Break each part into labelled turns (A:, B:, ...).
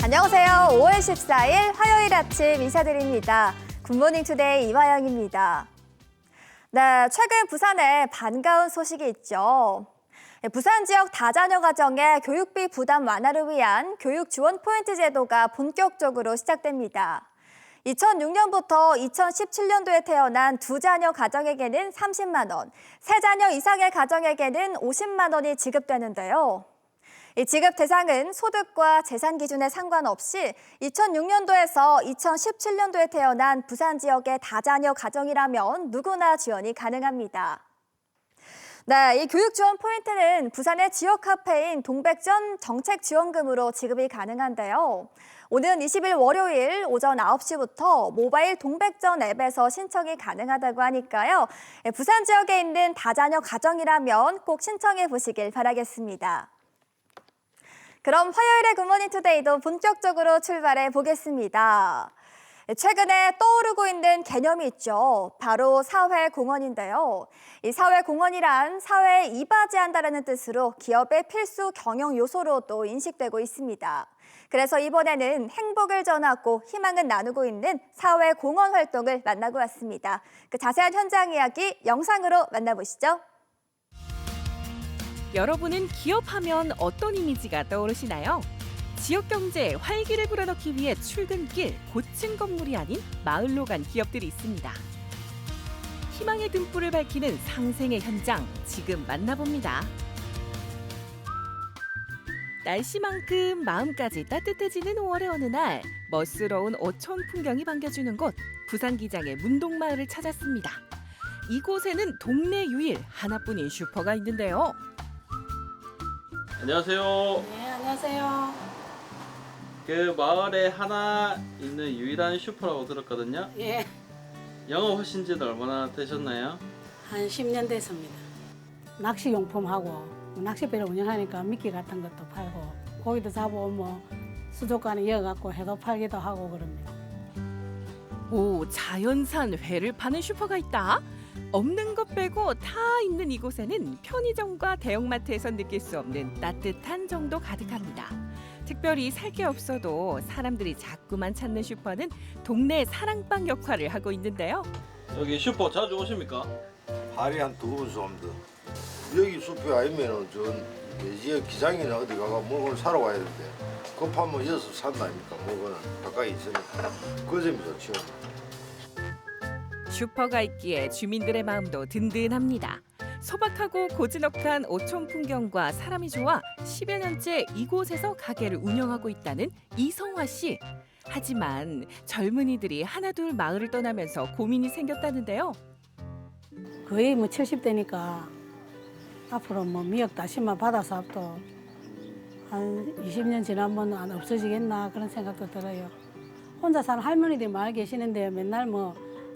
A: 안녕하세요. 5월 14일 화요일 아침 인사드립니다. 굿모닝 투데이 이화영입니다. 네, 최근 부산에 반가운 소식이 있죠. 부산 지역 다자녀 가정의 교육비 부담 완화를 위한 교육 지원 포인트 제도가 본격적으로 시작됩니다. 2006년부터 2017년도에 태어난 두 자녀 가정에게는 30만 원, 세 자녀 이상의 가정에게는 50만 원이 지급되는데요. 이 지급 대상은 소득과 재산 기준에 상관없이 2006년도에서 2017년도에 태어난 부산 지역의 다자녀 가정이라면 누구나 지원이 가능합니다. 네, 이 교육 지원 포인트는 부산의 지역 카페인 동백전 정책지원금으로 지급이 가능한데요. 오는 20일 월요일 오전 9시부터 모바일 동백전 앱에서 신청이 가능하다고 하니까요. 부산 지역에 있는 다자녀 가정이라면 꼭 신청해 보시길 바라겠습니다. 그럼 화요일의 굿모닝 투데이도 본격적으로 출발해 보겠습니다. 최근에 떠오르고 있는 개념이 있죠. 바로 사회공헌인데요. 이 사회공헌이란 사회에 이바지한다는 뜻으로 기업의 필수 경영 요소로도 인식되고 있습니다. 그래서 이번에는 행복을 전하고 희망을 나누고 있는 사회공헌 활동을 만나고 왔습니다. 그 자세한 현장 이야기 영상으로 만나보시죠.
B: 여러분은 기업하면 어떤 이미지가 떠오르시나요? 지역 경제에 활기를 불어넣기 위해 출근길, 고층 건물이 아닌 마을로 간 기업들이 있습니다. 희망의 등불을 밝히는 상생의 현장, 지금 만나봅니다. 날씨만큼 마음까지 따뜻해지는 5월의 어느 날, 멋스러운 어촌 풍경이 반겨주는 곳, 부산기장의 문동마을을 찾았습니다. 이곳에는 동네 유일 하나뿐인 슈퍼가 있는데요.
C: 안녕하세요.
D: 네, 안녕하세요.
C: 그 마을에 하나 있는 유일한 슈퍼라고 들었거든요.
D: 예,
C: 영업하신 지는 얼마나 되셨나요?
D: 한 10년 됐습니다. 낚시 용품하고 낚시배를 운영하니까 미끼 같은 것도 팔고 고기도 잡아오면 수족관에 이어갖고 해도 팔기도 하고 그럽니다.
B: 오, 자연산 회를 파는 슈퍼가 있다? 없는 것 빼고 다 있는 이곳에는 편의점과 대형마트에서 느낄 수 없는 따뜻한 정도 가득합니다. 특별히 살 게 없어도 사람들이 자꾸만 찾는 슈퍼는 동네 사랑방 역할을 하고 있는데요.
C: 여기 슈퍼 자주 오십니까?
E: 하루에 한 두 번 쏩니다. 여기 숲에 아니면은 저 지역 기장이나 어디 가가 물건을 사러 와야 되는데 급하면 여기서 산다 아닙니까? 물건을 가까이 있으니까 그 점이 좋죠.
B: 슈퍼가 있기에 주민들의 마음도 든든합니다. 소박하고 고즈넉한 어촌 풍경과 사람이 좋아 10여 년째 이곳에서 가게를 운영하고 있다는 이성화 씨. 하지만 젊은이들이 하나둘 마을을 떠나면서 고민이 생겼다는데요.
D: 거의 뭐 70대니까 앞으로 뭐 미역 다시마 받아서 한 20년 지나면 안 없어지겠나 그런 생각도 들어요. 혼자 사는 할머니들이 마을 계시는데 맨날 뭐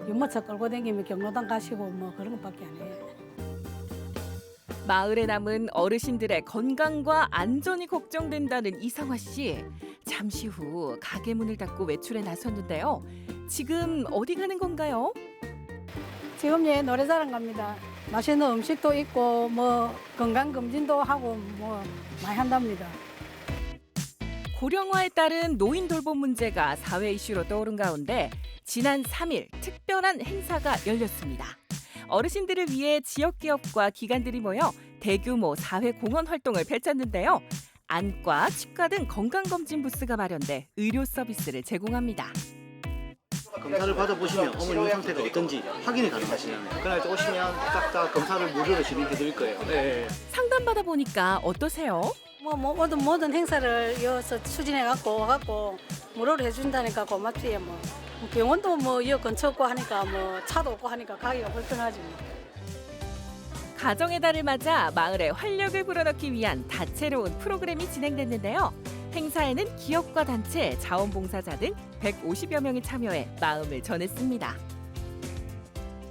D: 유모차 끌고 다니면 경로당 가시고 뭐 그런 것밖에 안 해요.
B: 마을에 남은 어르신들의 건강과 안전이 걱정된다는 이성화 씨. 잠시 후 가게 문을 닫고 외출에 나섰는데요. 지금 어디 가는 건가요?
D: 지금 예 노래자랑 갑니다. 맛있는 음식도 있고 뭐 건강 검진도 하고 뭐 많이 한답니다.
B: 고령화에 따른 노인 돌봄 문제가 사회 이슈로 떠오른 가운데 지난 3일 특별한 행사가 열렸습니다. 어르신들을 위해 지역 기업과 기관들이 모여 대규모 사회 공헌 활동을 펼쳤는데요. 안과, 치과 등 건강검진 부스가 마련돼 의료 서비스를 제공합니다.
F: 검사를 받아보시면 어머님 상태가 어떤지 확인이 가능하시잖아요. 그날 오시면 딱 검사를 무료로 진행해 드릴 거예요. 네.
B: 상담받아 보니까 어떠세요?
D: 모든 행사를 이어서 추진해갖고 와갖고 무료로 해준다니까 고맙지 뭐. 병원도 뭐 이어 근처 없고 하니까 뭐 차도 없고 하니까 가기가 불편하지 뭐.
B: 가정의 달을 맞아 마을에 활력을 불어넣기 위한 다채로운 프로그램이 진행됐는데요. 행사에는 기업과 단체, 자원봉사자 등 150여 명이 참여해 마음을 전했습니다.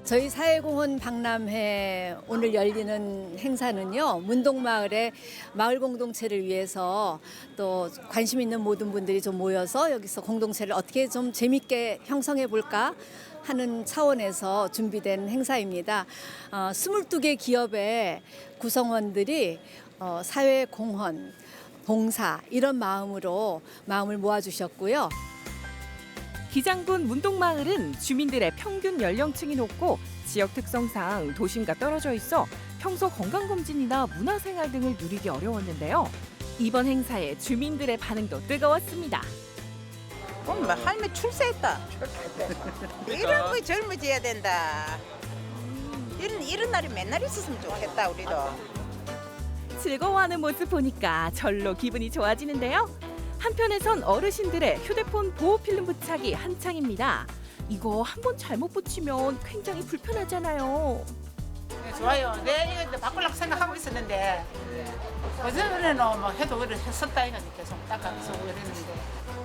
G: 저희 사회공헌 박람회 오늘 열리는 행사는요. 문동마을의 마을 공동체를 위해서 또 관심 있는 모든 분들이 좀 모여서 여기서 공동체를 어떻게 좀 재밌게 형성해 볼까 하는 차원에서 준비된 행사입니다. 22개 기업의 구성원들이 사회공헌, 봉사 이런 마음으로 마음을 모아주셨고요.
B: 기장군 문동마을은 주민들의 평균 연령층이 높고 지역 특성상 도심과 떨어져 있어 평소 건강검진이나 문화생활 등을 누리기 어려웠는데요. 이번 행사에 주민들의 반응도 뜨거웠습니다.
H: 엄마 할매 출세했다. 이런 거 젊어져야 된다. 이런 날이 맨날 있었으면 좋겠다 우리도.
B: 즐거워하는 모습 보니까 절로 기분이 좋아지는데요. 한편에선 어르신들의 휴대폰 보호필름 부착이 한창입니다. 이거 한번 잘못 붙이면 굉장히 불편하잖아요.
I: 네, 좋아요. 네, 이거 바꾸려고 생각하고 있었는데 그전에는 뭐 해도 그래 했었다 이거 계속 닦아서 그랬는데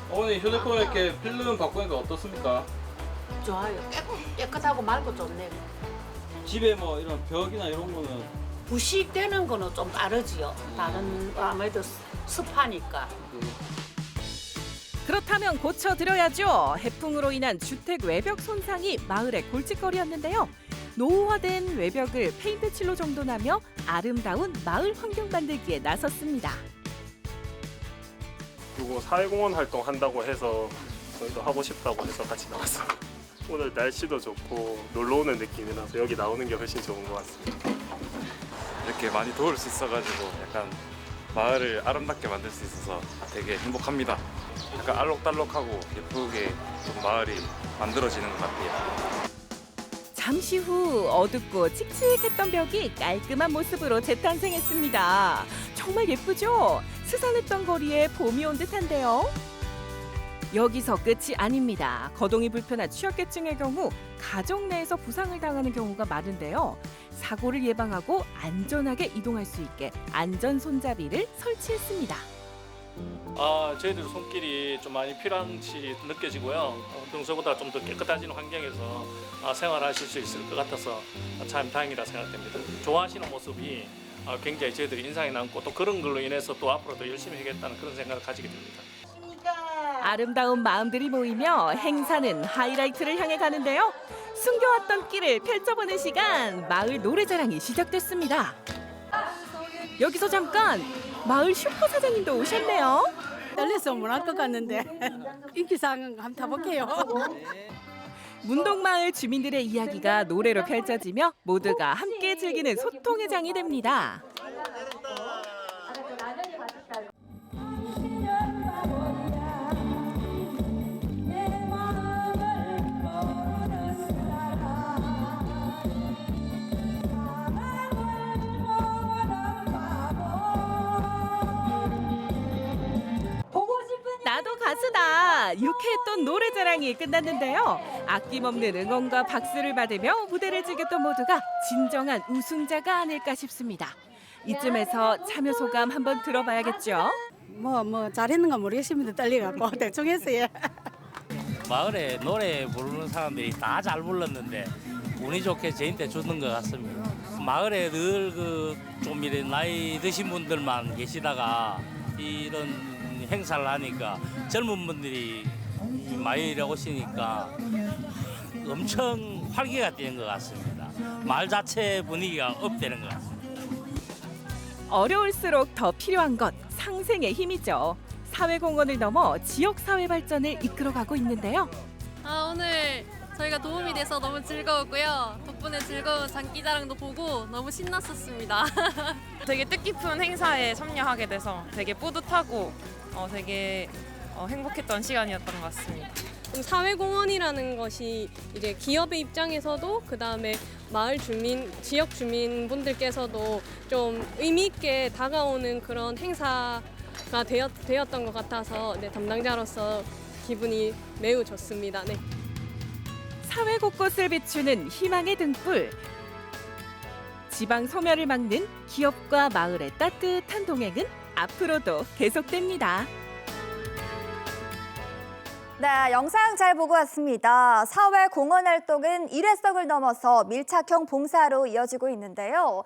C: 어머니 휴대폰 이렇게 필름 바꾸니까 어떻습니까?
J: 좋아요. 깨끗하고 맑고 좋네.
C: 집에 뭐 이런 벽이나 이런 거는
J: 부식되는 거는 좀 다르지요. 다른 아무래도 습하니까.
B: 그렇다면 고쳐드려야죠. 해풍으로 인한 주택 외벽 손상이 마을의 골칫거리였는데요. 노후화된 외벽을 페인트 칠로 정돈하며 아름다운 마을 환경 만들기에 나섰습니다.
K: 그리고 사회공헌 활동 한다고 해서 저희도 하고 싶다고 해서 같이 나왔어요. 오늘 날씨도 좋고 놀러 오는 느낌이라서 여기 나오는 게 훨씬 좋은 것 같습니다.
L: 이렇게 많이 도울 수 있어가지고 약간 마을을 아름답게 만들 수 있어서 되게 행복합니다. 약간 알록달록하고 예쁘게 좀 마을이 만들어지는 것 같아요.
B: 잠시 후 어둡고 칙칙했던 벽이 깔끔한 모습으로 재탄생했습니다. 정말 예쁘죠? 스산했던 거리에 봄이 온 듯한데요. 여기서 끝이 아닙니다. 거동이 불편한 취약계층의 경우 가정 내에서 부상을 당하는 경우가 많은데요. 사고를 예방하고 안전하게 이동할 수 있게 안전 손잡이를 설치했습니다.
K: 저희들 손길이 좀 많이 필요한지 느껴지고요. 평소보다 좀 더 깨끗해진 환경에서 생활하실 수 있을 것 같아서 참 다행이라 생각됩니다. 좋아하시는 모습이 굉장히 저희들이 인상이 남고 또 그런 걸로 인해서 또 앞으로 더 열심히 하겠다는 그런 생각을 가지게 됩니다.
B: 아름다운 마음들이 모이며 행사는 하이라이트를 향해 가는데요. 숨겨왔던 길을 펼쳐보는 시간, 마을 노래자랑이 시작됐습니다. 여기서 잠깐 마을 슈퍼 사장님도 오셨네요.
D: 떨려서 못 할 것 같는데 인기상 한번 타볼게요.
B: 문동마을 주민들의 이야기가 노래로 펼쳐지며 모두가 함께 즐기는 소통의 장이 됩니다. 나도 가수다! 유쾌했던 노래자랑이 끝났는데요. 아낌없는 응원과 박수를 받으며 무대를 즐겼던 모두가 진정한 우승자가 아닐까 싶습니다. 이쯤에서 참여 소감 한번 들어봐야겠죠?
D: 뭐 잘했는가 모르겠습니다. 떨려갖고 대충 했어요.
M: 마을에 노래 부르는 사람들이 다 잘 불렀는데 운이 좋게 저한테 주는 것 같습니다. 마을에 늘 좀 이래 나이 드신 분들만 계시다가 이런 행사를 하니까 젊은 분들이 많이 오시니까 엄청 활기가 되는 것 같습니다. 마을 자체 분위기가 업되는 것 같습니다.
B: 어려울수록 더 필요한 것, 상생의 힘이죠. 사회공헌을 넘어 지역사회 발전을 이끌어가고 있는데요.
N: 오늘 저희가 도움이 돼서 너무 즐거웠고요. 덕분에 즐거운 장기자랑도 보고 너무 신났었습니다.
O: 되게 뜻깊은 행사에 참여하게 돼서 되게 뿌듯하고 되게 행복했던 시간이었던 것 같습니다.
P: 사회공헌이라는 것이 이제 기업의 입장에서도 그다음에 마을 주민, 지역 주민분들께서도 좀 의미 있게 다가오는 그런 행사가 되었던 것 같아서 담당자로서 기분이 매우 좋습니다. 네.
B: 사회 곳곳을 비추는 희망의 등불. 지방 소멸을 막는 기업과 마을의 따뜻한 동행은 앞으로도 계속됩니다.
A: 네, 영상 잘 보고 왔습니다. 사회 공헌 활동은 일회성을 넘어서 밀착형 봉사로 이어지고 있는데요.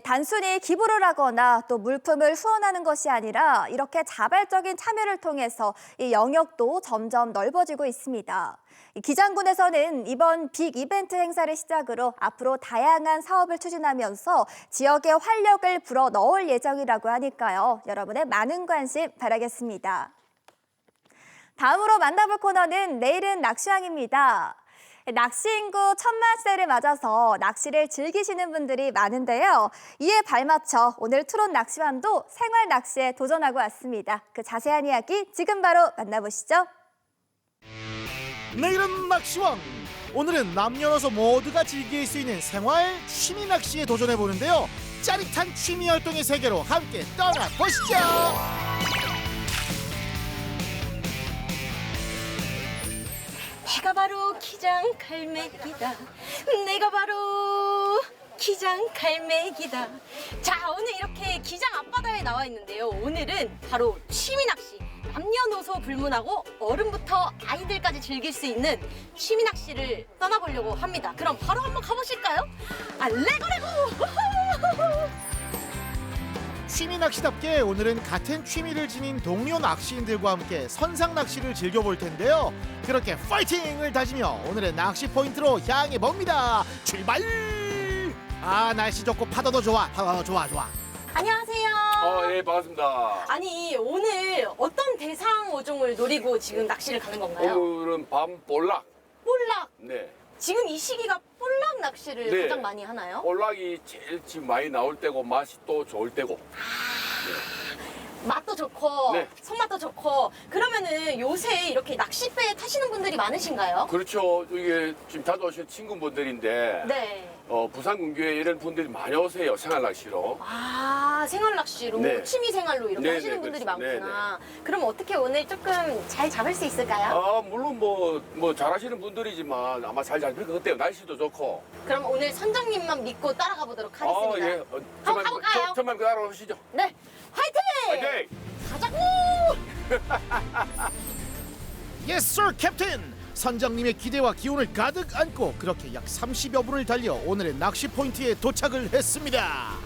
A: 단순히 기부를 하거나 또 물품을 후원하는 것이 아니라 이렇게 자발적인 참여를 통해서 이 영역도 점점 넓어지고 있습니다. 기장군에서는 이번 빅 이벤트 행사를 시작으로 앞으로 다양한 사업을 추진하면서 지역의 활력을 불어 넣을 예정이라고 하니까요. 여러분의 많은 관심 바라겠습니다. 다음으로 만나볼 코너는 내일은 낚시왕입니다. 낚시 인구 1000만 세를 맞아서 낚시를 즐기시는 분들이 많은데요. 이에 발맞춰 오늘 트롯 낚시왕도 생활 낚시에 도전하고 왔습니다. 그 자세한 이야기 지금 바로 만나보시죠.
Q: 내일은 낚시왕. 오늘은 남녀노소 모두가 즐길 수 있는 생활 취미 낚시에 도전해 보는데요. 짜릿한 취미 활동의 세계로 함께 떠나보시죠.
R: 내가 바로 기장 갈매기다. 내가 바로 기장 갈매기다. 자, 오늘 이렇게 기장 앞바다에 나와 있는데요. 오늘은 바로 취미 낚시. 남녀노소 불문하고 어른부터 아이들까지 즐길 수 있는 취미 낚시를 떠나보려고 합니다. 그럼 바로 한번 가보실까요? 레고!
Q: 취미 낚시답게 오늘은 같은 취미를 지닌 동료 낚시인들과 함께 선상 낚시를 즐겨볼 텐데요. 그렇게 파이팅을 다지며 오늘의 낚시 포인트로 향해 봅니다. 출발! 날씨 좋고 파도도 좋아. 좋아.
R: 안녕하세요.
S: 예, 반갑습니다.
R: 아니, 오늘 어떤 대상 어종을 노리고 지금 낚시를 가는 건가요?
S: 오늘은 밤볼락.
R: 볼락.
S: 네.
R: 지금 이 시기가 볼락 낚시를
S: 네.
R: 가장 많이 하나요?
S: 볼락이 제일 지금 많이 나올 때고 맛이 또 좋을 때고.
R: 맛도 좋고
S: 네.
R: 손맛도 좋고. 그러면은 요새 이렇게 낚싯배 타시는 분들이 많으신가요?
S: 그렇죠. 이게 지금 자주 오시는 친구분들인데
R: 네.
S: 부산 근교에 이런 분들이 많이 오세요. 생활 낚시로.
R: 생활 낚시로
S: 네.
R: 취미 생활로 이렇게
S: 네,
R: 하시는
S: 네,
R: 분들이
S: 그렇습니다.
R: 많구나. 그럼 어떻게 오늘 조금 잘 잡을 수 있을까요?
S: 물론 뭐 잘하시는 분들이지만 아마 잘 잡힐 것 같아요. 날씨도 좋고.
R: 그럼 오늘 선장님만 믿고 따라가 보도록 하겠습니다.
S: 예.
R: 한번 가볼까요?
S: 천만 따라오시죠.
R: 네, 화이팅!
S: 화이팅!
R: 가자고!
Q: Yes, sir, 캡틴! 선장님의 기대와 기운을 가득 안고 그렇게 약 30여 분을 달려 오늘의 낚시 포인트에 도착을 했습니다.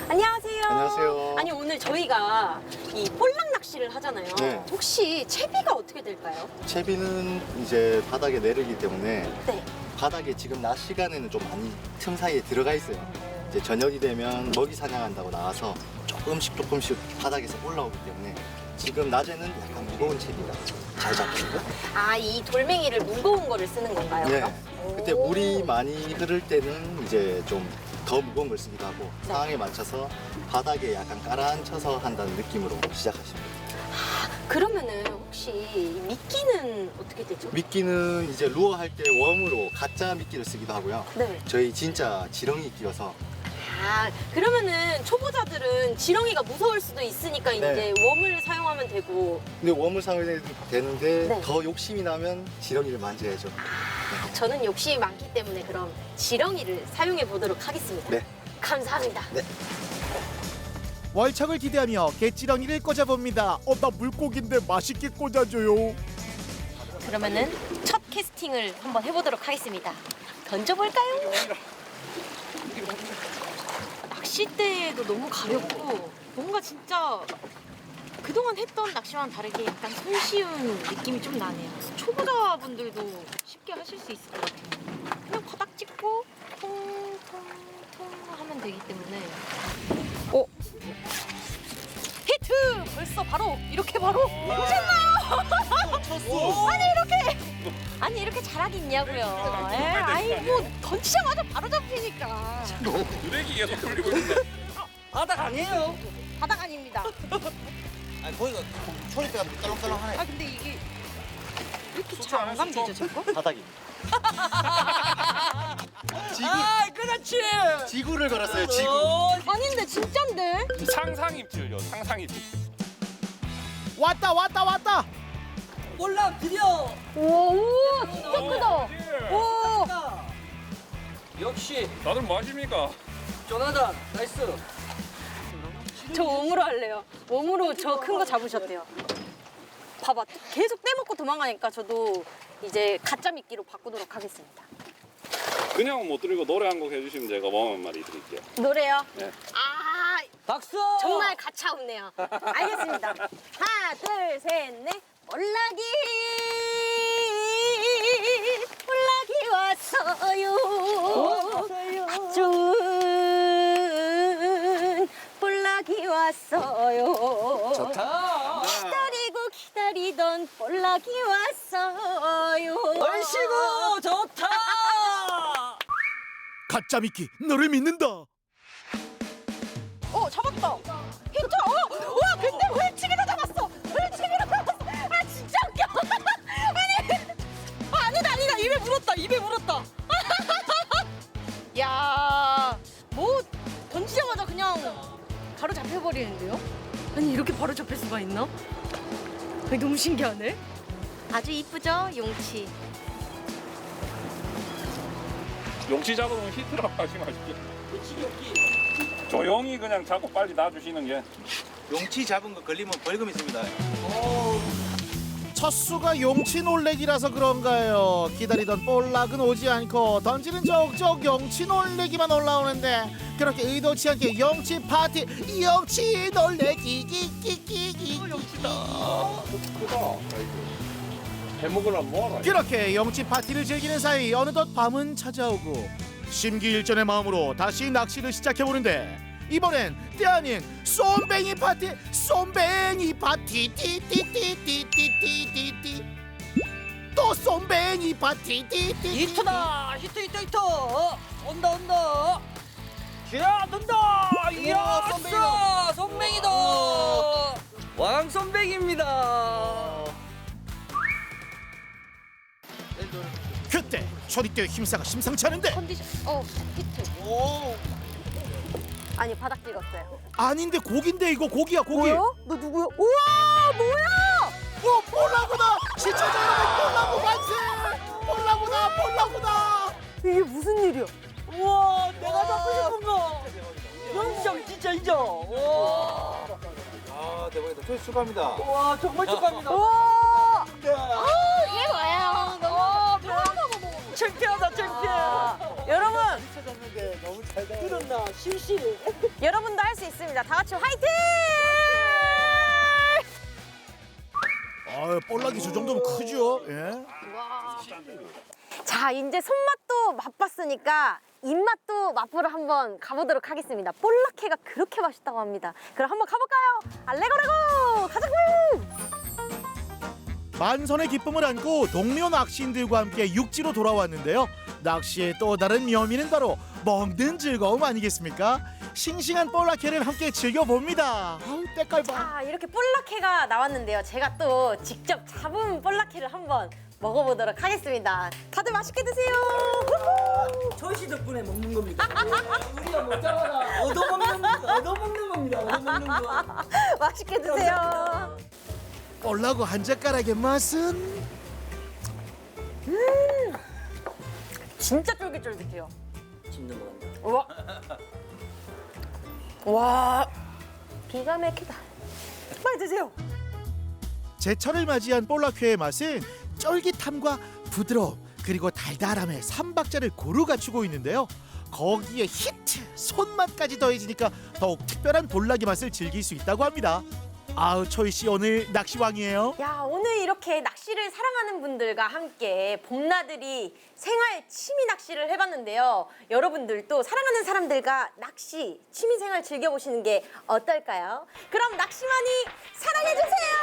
R: 안녕하세요.
F: 안녕하세요.
R: 아니, 오늘 저희가 이 볼락 낚시를 하잖아요.
F: 네.
R: 혹시 채비가 어떻게 될까요?
F: 채비는 이제 바닥에 내리기 때문에
R: 네.
F: 바닥에 지금 낮 시간에는 좀 많이 틈 사이에 들어가 있어요. 이제 저녁이 되면 먹이 사냥한다고 나와서 조금씩 바닥에서 올라오기 때문에 지금 낮에는 약간 무거운 채비가 잘 잡히고.
R: 이 돌멩이를 무거운 거를 쓰는 건가요?
F: 네.
R: 그럼?
F: 그때 물이 많이 흐를 때는 이제 좀 더 무거운 걸 쓰기도 하고 상황에 맞춰서 바닥에 약간 깔아앉혀서 한다는 느낌으로 시작하시면 돼요.
R: 그러면은 혹시 미끼는 어떻게 되죠?
F: 미끼는 이제 루어 할 때 웜으로 가짜 미끼를 쓰기도 하고요.
R: 네.
F: 저희 진짜 지렁이 끼워서
R: 그러면은 초보자들은 지렁이가 무서울 수도 있으니까
F: 네.
R: 이제 웜을 사용하면 되고.
F: 근데 웜을 사용해도 되는데
R: 네.
F: 더 욕심이 나면 지렁이를 만져야죠.
R: 저는 욕심이 많기 때문에 그럼 지렁이를 사용해 보도록 하겠습니다.
F: 네.
R: 감사합니다.
F: 네.
Q: 월척을 기대하며 갯지렁이를 꽂아봅니다. 나 물고기인데 맛있게 꽂아줘요.
R: 그러면은 첫 캐스팅을 한번 해보도록 하겠습니다. 던져볼까요? 낚싯대도 너무 가볍고 뭔가 진짜 그동안 했던 낚시와는 다르게 약간 손쉬운 느낌이 좀 나네요. 초보자분들도 쉽게 하실 수 있을 것 같아요. 그냥 바닥 찍고 통통통 하면 되기 때문에. 히트! 벌써 바로 이렇게 바로 오셨나요? 아니 이렇게 잘하기 있냐고요. 뭐 던지자마자 바로 잡히니까.
K: 유래기 계속 돌리고 있는데.
R: 바닥 아니에요. 바닥 아닙니다.
F: 거기가 소리가 떨렁떨렁하네.
R: 근데 이게 왜 이렇게 잘 안 감기죠, 저거?
F: 바닥이.
R: 그렇지.
F: 지구를 걸었어요. 지구.
R: 아닌데 진짠데?
K: 상상 입질요. 상상 입질.
Q: 왔다.
R: 몰라 드려. 오, 진짜 크다. 오.
K: 역시 다들 뭐 하십니까?
R: 조나단 나이스. 저 웜으로 할래요. 웜으로 저 큰 거 잡으셨대요. 봐봐, 계속 떼먹고 도망가니까 저도 이제 가짜 미끼로 바꾸도록 하겠습니다.
L: 그냥 못 드리고 노래 한 곡 해주시면 제가 5만원짜리 드릴게요.
R: 노래요?
L: 네.
R: 아,
T: 박수!
R: 정말 가차 없네요. 알겠습니다. 하나, 둘, 셋, 넷. 볼락이 왔어요. 준 볼락이 왔어요.
T: 좋다.
R: 기다리던 볼락이 왔어요.
T: 얼씨구 좋다.
Q: 가짜 미끼 너를 믿는다.
R: 잡았다. 히트. 와, 근데 훌치기로 잡았어. 훌치기로 잡았어. 아, 진짜 웃겨. 아니다. 입에 물었다. 야, 뭐 던지자마자 그냥 바로 잡혀버리는데요? 아니, 이렇게 바로 잡힐 수가 있나? 너무 신기하네. 아주 이쁘죠, 용치.
L: 용치 잡으면 히트라고 하지 마십시오. 조용히 그냥 잡고 빨리 놔주시는 게.
F: 용치 잡은 거 걸리면 벌금 있습니다.
Q: 첫 수가 용치 놀래기라서 그런가요? 기다리던 볼락은 오지 않고 던지는 적적 용치 놀래기만 올라오는데 그렇게 의도치 않게 용치 파티 용치 놀래기 끼끼끼끼
S: 크다. 해먹으나 뭐하라.
Q: 그렇게 용치 파티를 즐기는 사이 어느덧 밤은 찾아오고 심기일전의 마음으로 다시 낚시를 시작해보는데 이번엔 때 아닌 쏨뱅이 파티 띠띠띠띠띠띠띠띠 또 쏨뱅이 파티 띠띠
T: 히트다. 히트. 온다. 쥐야 논다. 이야, 손뱅이다. 왕손뱅입니다.
Q: 그때 초리대의 힘사가 심상치 않은데
R: 컨디션. 히트. 아니, 바닥 찍었어요.
Q: 아닌데 고기인데 이거 고기야 고기.
R: 뭐야? 너 누구야? 우와, 뭐야?
Q: 볼라구다. 시청자 여러분 볼라구 만세. 볼라구다.
R: 이게 무슨 일이야?
T: 우와, 내가 잡고 싶은 거. 영장 진짜 인정. 와.
F: 아, 대박이다. 초이스 축하합니다.
T: 와, 정말 축하합니다.
R: 와.
T: 네.
R: 이게 뭐야? 너무
T: 창피하다, 창피해.
R: 여러분,
T: 찾았는데 너무 잘 들었나? 실시.
R: 여러분도 할 수 있습니다. 다 같이 화이팅!
Q: 볼락이 저 정도면 크죠. 예.
R: 자, 이제 손맛도 맛봤으니까 입맛도 맛보러 한번 가보도록 하겠습니다. 볼락회가 그렇게 맛있다고 합니다. 그럼 한번 가볼까요? 레고 가자고!
Q: 만선의 기쁨을 안고 동료 낚시인들과 함께 육지로 돌아왔는데요. 낚시의 또 다른 묘미는 바로 먹는 즐거움 아니겠습니까? 싱싱한 볼락회를 함께 즐겨봅니다. 때깔 봐.
R: 자, 이렇게 볼락회가 나왔는데요. 제가 또 직접 잡은 볼락회를 한번 먹어보도록 하겠습니다. 다들 맛있게 드세요.
T: 저희 씨 덕분에 먹는 겁니다. 우리가 못 잡아라. 얻어먹는 겁니다.
R: 맛있게 드세요.
Q: 볼락구 한 젓가락의 맛은
R: 진짜 쫄깃쫄깃해요.
T: 진짜 먹는다.
R: 우와. 와, 기가 막히다. 빨리 드세요.
Q: 제철을 맞이한 볼락회의 맛은 쫄깃함과 부드러움 그리고 달달함의 삼박자를 고루 갖추고 있는데요. 거기에 히트, 손맛까지 더해지니까 더욱 특별한 볼락의 맛을 즐길 수 있다고 합니다. 아우, 초이 씨 오늘 낚시왕이에요.
R: 야, 오늘 이렇게 낚시를 사랑하는 분들과 함께 봄나들이 생활 취미 낚시를 해봤는데요. 여러분들도 사랑하는 사람들과 낚시 취미생활 즐겨보시는 게 어떨까요? 그럼 낚시만이 사랑해주세요.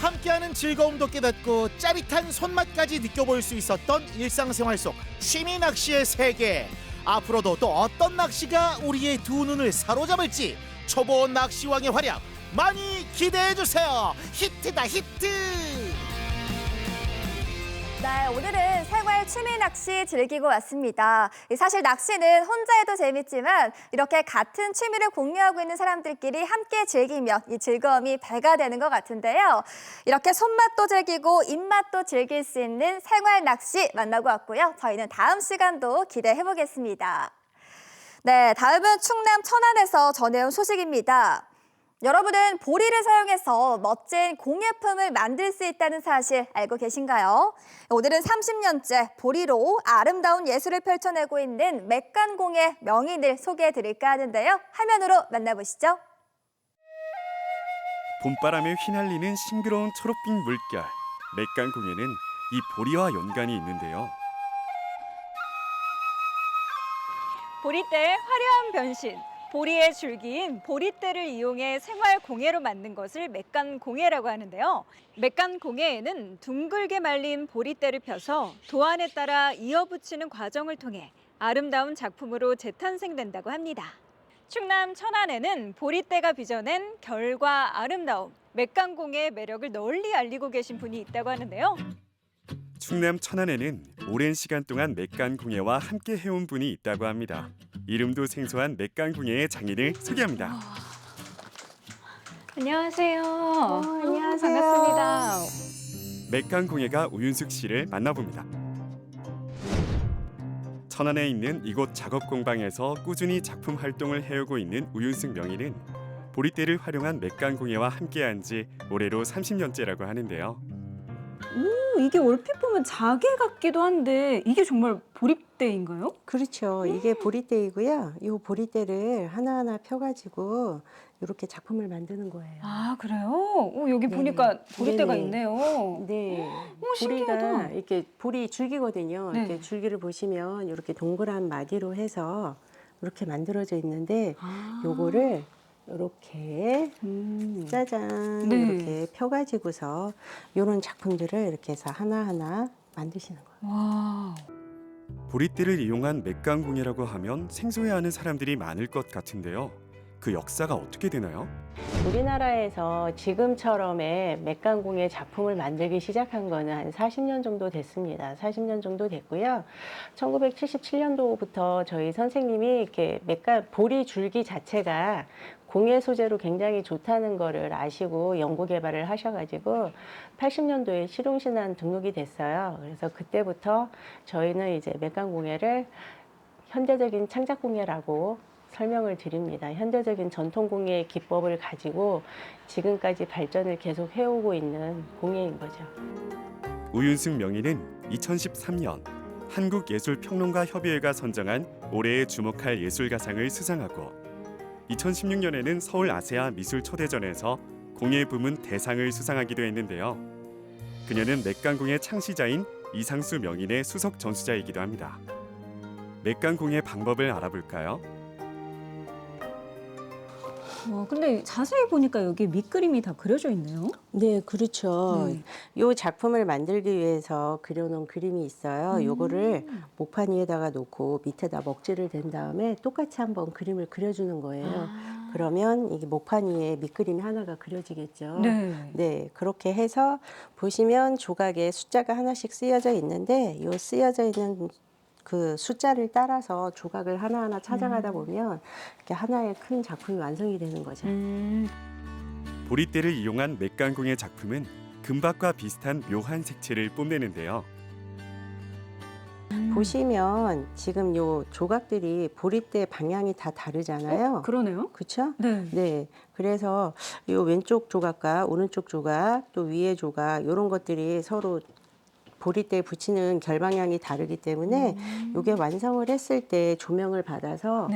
Q: 함께하는 즐거움도 깨닫고 짜릿한 손맛까지 느껴볼 수 있었던 일상생활 속 취미 낚시의 세계. 앞으로도 또 어떤 낚시가 우리의 두 눈을 사로잡을지 초보 낚시왕의 활약 많이 기대해주세요. 히트다 히트.
A: 네, 오늘은 생활 취미 낚시 즐기고 왔습니다. 사실 낚시는 혼자 해도 재밌지만 이렇게 같은 취미를 공유하고 있는 사람들끼리 함께 즐기면 이 즐거움이 배가 되는 것 같은데요. 이렇게 손맛도 즐기고 입맛도 즐길 수 있는 생활 낚시 만나고 왔고요. 저희는 다음 시간도 기대해 보겠습니다. 네, 다음은 충남 천안에서 전해온 소식입니다. 여러분은 보리를 사용해서 멋진 공예품을 만들 수 있다는 사실 알고 계신가요? 오늘은 30년째 보리로 아름다운 예술을 펼쳐내고 있는 맥간공예 명인을 소개해드릴까 하는데요. 화면으로 만나보시죠.
U: 봄바람에 휘날리는 싱그러운 초록빛 물결. 맥간공예는 이 보리와 연관이 있는데요.
V: 보리대의 화려한 변신. 보리의 줄기인 보리대를 이용해 생활 공예로 만든 것을 맥간공예라고 하는데요. 맥간공예에는 둥글게 말린 보리대를 펴서 도안에 따라 이어붙이는 과정을 통해 아름다운 작품으로 재탄생된다고 합니다. 충남 천안에는 보리대가 빚어낸 결과 아름다움, 맥간공예의 매력을 널리 알리고 계신 분이 있다고 하는데요.
U: 충남 천안에는 오랜 시간 동안 맥간공예와 함께 해온 분이 있다고 합니다. 이름도 생소한 맥간공예의 장인을 소개합니다.
V: 안녕하세요.
W: 안녕하세요.
V: 반갑습니다.
U: 맥간공예가 우윤숙 씨를 만나봅니다. 천안에 있는 이곳 작업 공방에서 꾸준히 작품 활동을 해오고 있는 우윤숙 명인은 보리대를 활용한 맥간공예와 함께한 지 올해로 30년째라고 하는데요.
W: 오, 이게 얼핏 보면 자개 같기도 한데 이게 정말 보리대인가요?
X: 그렇죠. 이게 보리대이고요. 이 보리대를 하나하나 펴가지고 이렇게 작품을 만드는 거예요.
W: 아, 그래요? 오, 여기 보니까 보리대가
X: 네네.
W: 있네요.
X: 네.
W: 오, 신기하다.
X: 보리가 이렇게 보리 줄기거든요.
W: 네.
X: 이렇게 줄기를 보시면 이렇게 동그란 마디로 해서 이렇게 만들어져 있는데 요거를 이렇게 짜잔
W: 네.
X: 이렇게 펴가지고서 이런 작품들을 이렇게 해서 하나하나 만드시는 거예요.
W: 와.
U: 보리대를 이용한 맥간공예라고 하면 생소해하는 사람들이 많을 것 같은데요. 그 역사가 어떻게 되나요?
X: 우리나라에서 지금처럼의 맥간공예 작품을 만들기 시작한 거는 한 40년 정도 됐습니다. 40년 정도 됐고요. 1977년도부터 저희 선생님이 이렇게 보리 줄기 자체가 공예 소재로 굉장히 좋다는 거를 아시고 연구 개발을 하셔가지고 80년도에 실용신안 등록이 됐어요. 그래서 그때부터 저희는 이제 맥간공예를 현대적인 창작공예라고 설명을 드립니다. 현대적인 전통공예의 기법을 가지고 지금까지 발전을 계속 해오고 있는 공예인 거죠.
U: 우윤숙 명인은 2013년 한국예술평론가협의회가 선정한 올해의 주목할 예술가상을 수상하고 2016년에는 서울 아세아 미술초대전에서 공예 부문 대상을 수상하기도 했는데요. 그녀는 맥간공예 창시자인 이상수 명인의 수석 전수자이기도 합니다. 맥간공예 방법을 알아볼까요?
W: 근데 자세히 보니까 여기 밑그림이 다 그려져 있네요.
X: 네, 그렇죠. 이 작품을 만들기 위해서 그려놓은 그림이 있어요. 요거를 목판 위에다가 놓고 밑에다 먹지를 댄 다음에 똑같이 한번 그림을 그려주는 거예요. 그러면 이게 목판 위에 밑그림이 하나가 그려지겠죠.
W: 네.
X: 네, 그렇게 해서 보시면 조각에 숫자가 하나씩 쓰여져 있는데 이 쓰여져 있는 그 숫자를 따라서 조각을 하나하나 찾아가다 보면 이렇게 하나의 큰 작품이 완성이 되는 거죠.
U: 보리대를 이용한 맥간공예 작품은 금박과 비슷한 묘한 색채를 뽐내는데요.
X: 보시면 지금 요 조각들이 보리대 방향이 다 다르잖아요.
W: 그러네요.
X: 그렇죠?
W: 네.
X: 네. 그래서 요 왼쪽 조각과 오른쪽 조각, 또 위에 조각 이런 것들이 서로 보리대에 붙이는 결방향이 다르기 때문에 이게 완성을 했을 때 조명을 받아서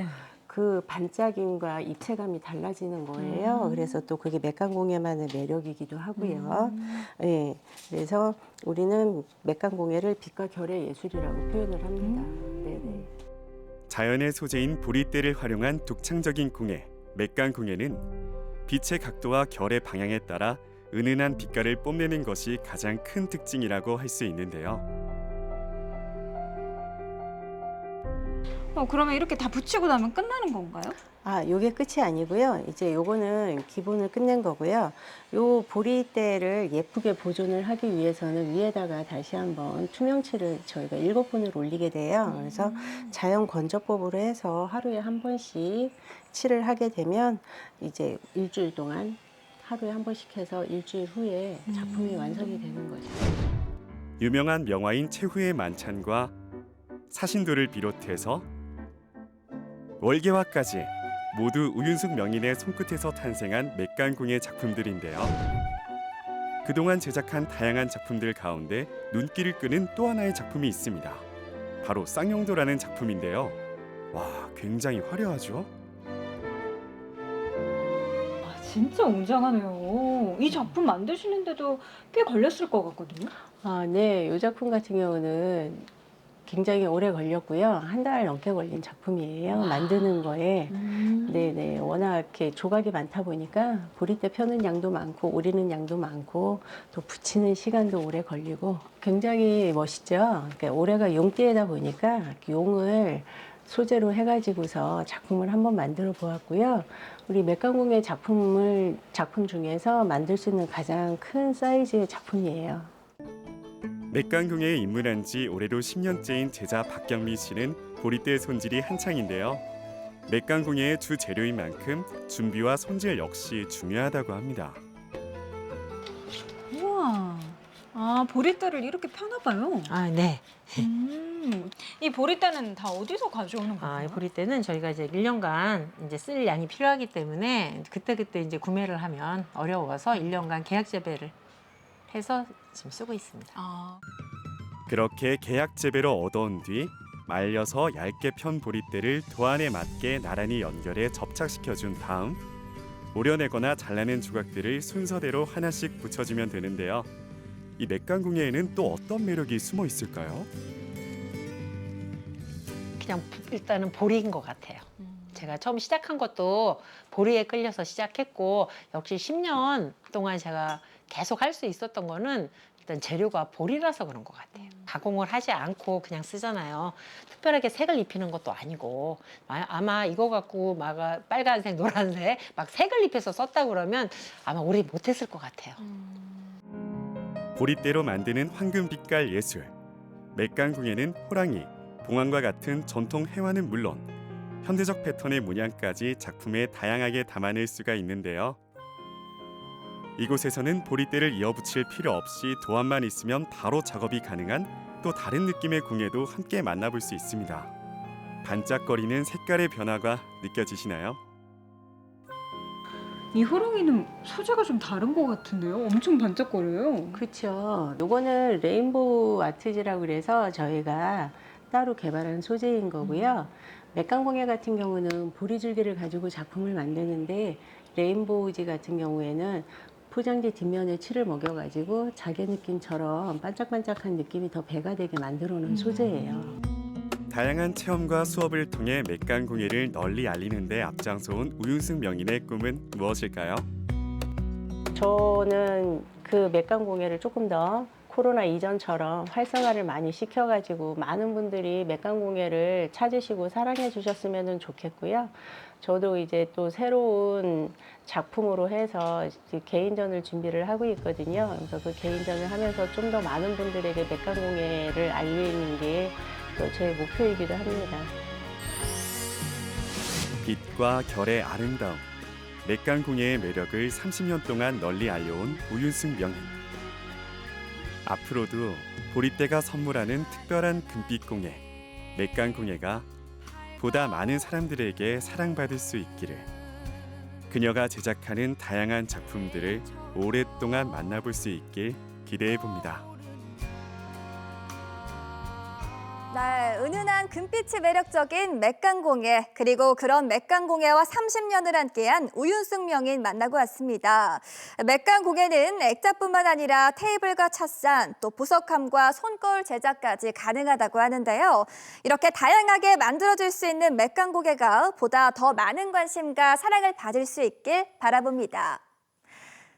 X: 그 반짝임과 입체감이 달라지는 거예요. 그래서 또 그게 맥간공예만의 매력이기도 하고요. 네, 그래서 우리는 맥간공예를 빛과 결의 예술이라고 표현을 합니다. 네네.
U: 자연의 소재인 보리대를 활용한 독창적인 공예, 맥간공예는 빛의 각도와 결의 방향에 따라 은은한 빛깔을 뽐내는 것이 가장 큰 특징이라고 할 수 있는데요.
W: 그러면 이렇게 다 붙이고 나면 끝나는 건가요?
X: 아, 요게 끝이 아니고요. 이제 요거는 기본을 끝낸 거고요. 요 보리대를 예쁘게 보존을 하기 위해서는 위에다가 다시 한번 투명칠을 저희가 7번을 올리게 돼요. 그래서 자연 건조법으로 해서 하루에 한 번씩 칠을 하게 되면 이제 일주일 동안 하루에 한 번씩 해서 일주일 후에 작품이 완성이 되는 거죠.
U: 유명한 명화인 최후의 만찬과 사신도를 비롯해서 월계화까지 모두 우윤숙 명인의 손끝에서 탄생한 맥간공예 작품들인데요. 그동안 제작한 다양한 작품들 가운데 눈길을 끄는 또 하나의 작품이 있습니다. 바로 쌍용도라는 작품인데요. 와, 굉장히 화려하죠?
W: 진짜 웅장하네요. 이 작품 만드시는데도 꽤 걸렸을 것 같거든요.
X: 네, 이 작품 같은 경우는 굉장히 오래 걸렸고요. 한 달 넘게 걸린 작품이에요. 만드는 거에. 네네. 워낙 이렇게 조각이 많다 보니까 보리대 펴는 양도 많고 오리는 양도 많고 또 붙이는 시간도 오래 걸리고 굉장히 멋있죠. 그러니까 올해가 용띠에다 보니까 용을 소재로 해가지고서 작품을 한번 만들어 보았고요. 우리 맥간공예 작품 중에서 만들 수 있는 가장 큰 사이즈의 작품이에요.
U: 맥간공예에 입문한 지 올해로 10년째인 제자 박경미 씨는 보리대 손질이 한창인데요. 맥간공예의 주 재료인 만큼 준비와 손질 역시 중요하다고 합니다.
W: 우와. 보리대를 이렇게 펴나 봐요.
E: 네.
W: 이 보리대는 다 어디서 가져오는 거예요?
E: 이 보리대는 저희가 이제 1년간 이제 쓸 양이 필요하기 때문에 그때그때 이제 구매를 하면 어려워서 1년간 계약 재배를 해서 지금 쓰고 있습니다.
U: 그렇게 계약 재배로 얻어온 뒤 말려서 얇게 편 보리대를 도안에 맞게 나란히 연결해 접착시켜준 다음 오려내거나 잘라낸 조각들을 순서대로 하나씩 붙여주면 되는데요. 이 맥간공예에는 또 어떤 매력이 숨어 있을까요?
E: 그냥 일단은 보리인 것 같아요. 제가 처음 시작한 것도 보리에 끌려서 시작했고 역시 10년 동안 제가 계속 할 수 있었던 거는 일단 재료가 보리라서 그런 것 같아요. 가공을 하지 않고 그냥 쓰잖아요. 특별하게 색을 입히는 것도 아니고 아마 이거 갖고 막 빨간색, 노란색 막 색을 입혀서 썼다 그러면 아마 오래 못했을 것 같아요.
U: 보리대로 만드는 황금빛깔 예술. 맥간공예는 호랑이, 봉황과 같은 전통 해와는 물론 현대적 패턴의 문양까지 작품에 다양하게 담아낼 수가 있는데요. 이곳에서는 보리대를 이어붙일 필요 없이 도안만 있으면 바로 작업이 가능한 또 다른 느낌의 공예도 함께 만나볼 수 있습니다. 반짝거리는 색깔의 변화가 느껴지시나요?
W: 이 호랑이는 소재가 좀 다른 것 같은데요? 엄청 반짝거려요.
X: 그렇죠. 요거는 레인보우 아트지라고 그래서 저희가 따로 개발한 소재인 거고요. 맥간공예 같은 경우는 보리줄기를 가지고 작품을 만드는데 레인보우지 같은 경우에는 포장지 뒷면에 칠을 먹여가지고 자개 느낌처럼 반짝반짝한 느낌이 더 배가 되게 만들어 놓은 소재예요.
U: 다양한 체험과 수업을 통해 맥간공예를 널리 알리는 데 앞장서온 우윤숙 명인의 꿈은 무엇일까요?
X: 저는 그 맥간공예를 조금 더 코로나 이전처럼 활성화를 많이 시켜가지고 많은 분들이 맥간공예를 찾으시고 사랑해 주셨으면 좋겠고요. 저도 이제 또 새로운 작품으로 해서 개인전을 준비를 하고 있거든요. 그래서 그 개인전을 하면서 좀 더 많은 분들에게 맥간공예를 알리는 게 또 제 목표이기도 합니다.
U: 빛과 결의 아름다움, 맥간공예의 매력을 30년 동안 널리 알려온 우윤숙 명인. 앞으로도 보리대가 선물하는 특별한 금빛 공예, 맥간공예가 보다 많은 사람들에게 사랑받을 수 있기를, 그녀가 제작하는 다양한 작품들을 오랫동안 만나볼 수 있길 기대해 봅니다.
A: 네, 은은한 금빛이 매력적인 맥간공예, 그리고 그런 맥간공예와 30년을 함께한 우윤숙 명인 만나고 왔습니다. 맥간공예는 액자뿐만 아니라 테이블과 찻잔, 또 보석함과 손거울 제작까지 가능하다고 하는데요. 이렇게 다양하게 만들어줄 수 있는 맥간공예가 보다 더 많은 관심과 사랑을 받을 수 있길 바라봅니다.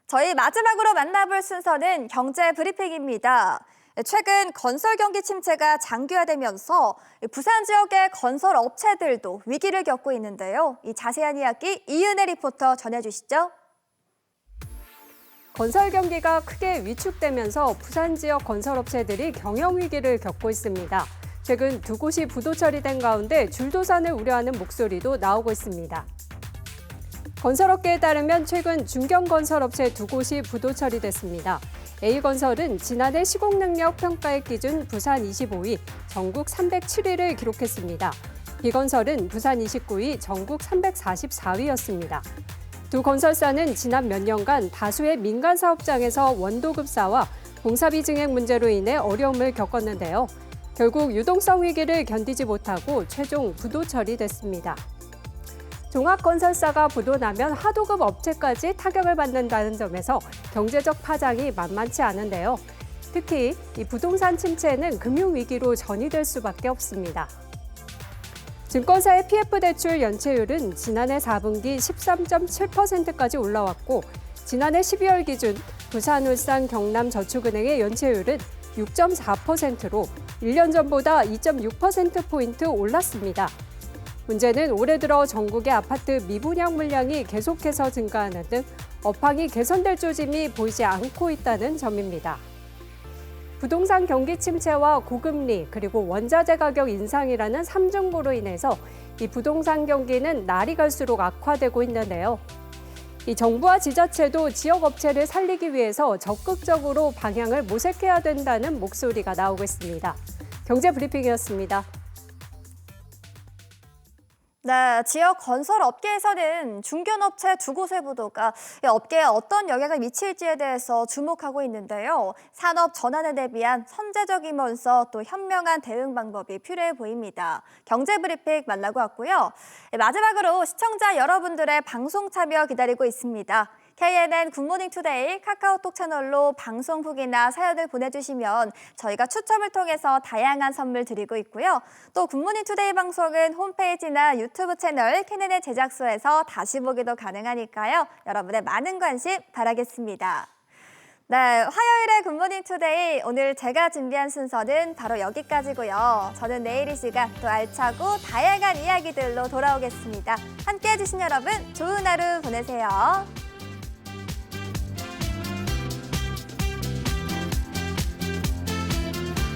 A: 저희 마지막으로 만나볼 순서는 경제 브리핑입니다. 최근 건설 경기 침체가 장기화되면서 부산 지역의 건설 업체들도 위기를 겪고 있는데요. 이 자세한 이야기 이은혜 리포터 전해주시죠.
G: 건설 경기가 크게 위축되면서 부산 지역 건설업체들이 경영 위기를 겪고 있습니다. 최근 두 곳이 부도 처리된 가운데 줄도산을 우려하는 목소리도 나오고 있습니다. 건설업계에 따르면 최근 중견건설업체 두 곳이 부도 처리됐습니다. A건설은 지난해 시공능력 평가액 기준 부산 25위, 전국 307위를 기록했습니다. B건설은 부산 29위, 전국 344위였습니다. 두 건설사는 지난 몇 년간 다수의 민간 사업장에서 원도급사와 공사비 증액 문제로 인해 어려움을 겪었는데요. 결국 유동성 위기를 견디지 못하고 최종 부도 처리됐습니다. 종합건설사가 부도나면 하도급 업체까지 타격을 받는다는 점에서 경제적 파장이 만만치 않은데요. 특히 이 부동산 침체는 금융위기로 전이될 수밖에 없습니다. 증권사의 PF대출 연체율은 지난해 4분기 13.7%까지 올라왔고 지난해 12월 기준 부산, 울산, 경남 저축은행의 연체율은 6.4%로 1년 전보다 2.6%포인트 올랐습니다. 문제는 올해 들어 전국의 아파트 미분양 물량이 계속해서 증가하는 등 업황이 개선될 조짐이 보이지 않고 있다는 점입니다. 부동산 경기 침체와 고금리 그리고 원자재 가격 인상이라는 삼중고로 인해서 이 부동산 경기는 날이 갈수록 악화되고 있는데요. 이 정부와 지자체도 지역 업체를 살리기 위해서 적극적으로 방향을 모색해야 된다는 목소리가 나오고 있습니다. 경제브리핑이었습니다.
A: 네, 지역 건설 업계에서는 중견업체 두 곳의 부도가 업계에 어떤 영향을 미칠지에 대해서 주목하고 있는데요. 산업 전환에 대비한 선제적이면서 또 현명한 대응 방법이 필요해 보입니다. 경제브리핑 만나고 왔고요. 마지막으로 시청자 여러분들의 방송 참여 기다리고 있습니다. KNN 굿모닝 투데이 카카오톡 채널로 방송 후기나 사연을 보내주시면 저희가 추첨을 통해서 다양한 선물 드리고 있고요. 또 굿모닝 투데이 방송은 홈페이지나 유튜브 채널 KNN의 제작소에서 다시 보기도 가능하니까요. 여러분의 많은 관심 바라겠습니다. 네, 화요일의 굿모닝 투데이 오늘 제가 준비한 순서는 바로 여기까지고요. 저는 내일 이 시간 또 알차고 다양한 이야기들로 돌아오겠습니다. 함께해 주신 여러분 좋은 하루 보내세요.